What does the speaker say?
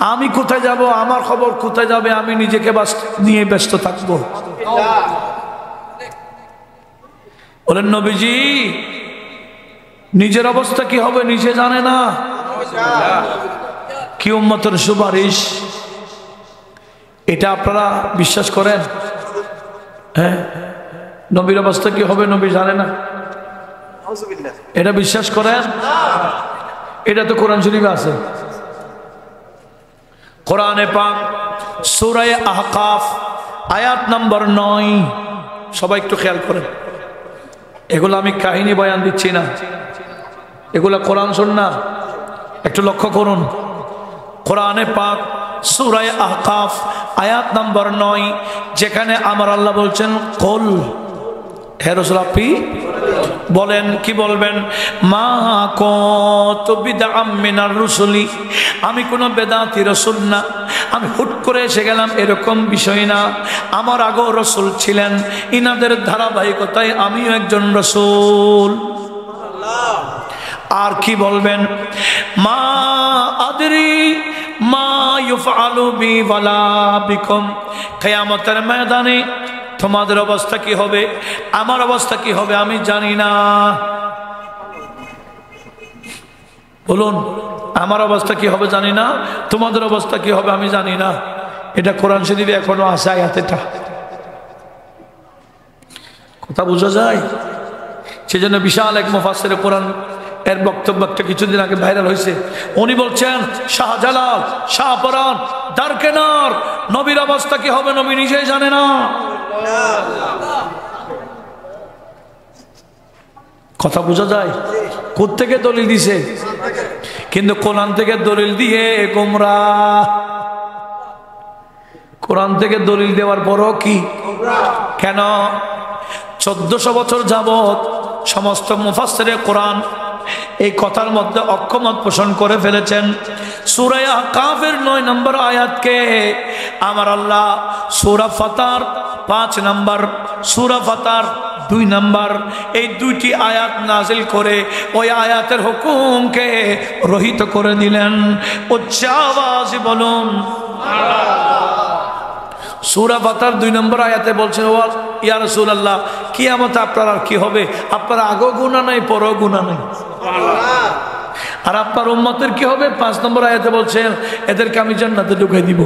আমি কোথায় যাব, আমার খবর কোথায় যাবে, আমি নিজেকে নিয়ে ব্যস্ত থাকবো। বলেন নবীজি নিজের অবস্থা কি হবে নিজে জানে না, কি উম্মতের সুপারিশ এটা আপনারা বিশ্বাস করেন? হ্যাঁ, নবীর অবস্থা কি হবে নবী জানে না, এটা বিশ্বাস করেন? এটা তো কোরআন শরীফে আছে। কোরআনে পাক সূরা আহকাফ আয়াত নম্বর 9, সবাই একটু খেয়াল করেন। এগুলো আমি কাহিনী বয়ান দিচ্ছি না, এগুলা কোরআন সুন্নাহ, একটু লক্ষ্য করুন। কোরআনে পাক সূরা আহকাফ আয়াত নম্বর 9, যেখানে আমার আল্লাহ বলছেন কুল, হে রাসূল আপনি বলেন, কি বলবেন? মা কুনতু বিদআম মিনার রাসূলি, আমি কোনো বেদাতি রাসূল না, আমি হুট করে এসে গেলাম এরকম বিষয় না। আমার আগেও রাসূল ছিলেন, ইনাদের ধারাবাহিকতায় আমিও একজন রাসূল। আর কি বলবেন? মা আদরি মা ইউফআলু বি ওয়ালা বিকুম, কিয়ামতের ময়দানে তোমাদের অবস্থা কি হবে, আমার অবস্থা কি হবে আমি জানি না। বলুন, আমার অবস্থা কি হবে জানি না, তোমাদের অবস্থা কি হবে আমি জানি না। এটা কোরআন শরীফে এখনো আছে আয়াতটা, কথা বোঝা যায়? সেজন্য বিশাল এক মুফাসসির কোরআন এর বক্তব্য একটা কিছুদিন আগে ভাইরাল হয়েছে। উনি বলছেন শাহজালাল, শাহপরান, দারকেনার নবীর অবস্থা কি হবে নবী নিজেই জানে না। কথা বোঝা যায়? কোত্থেকে দলিল দিছে? কিন্তু কোরআন থেকে দলিল দিয়ে গোমরাহ। কোরআন থেকে দলিল দেওয়ার পরও কি কেন? 1400 বছর যাবত সমস্ত মুফাসসিরে কোরআন এই কথার মধ্যে অক্ষমত পোষণ করে ফেলেছেন। সূরা আহকাফের 9 নম্বর আয়াতকে আমার আল্লাহ সূরা ফাতার 5 নম্বর, সূরা ফাতার 2 নম্বর, এই দুইটি আয়াত নাজিল করে ওই আয়াতের হুকুমকে রহিত করে দিলেন। উচ্চ আওয়াজে বলুন সূরা ফাতার 2 নম্বর আয়াতে বলছেন, ও ইয়া রাসূলুল্লাহ কিয়ামতে আপনার আর কি হবে, আপনার আগেও গুনাহ নাই পরেও গুনাহ নাই, আর আপনার উম্মতের কি হবে? 5 নম্বর আয়াতে বলছেন এদেরকে আমি জান্নাতে ঢুকাই দিব।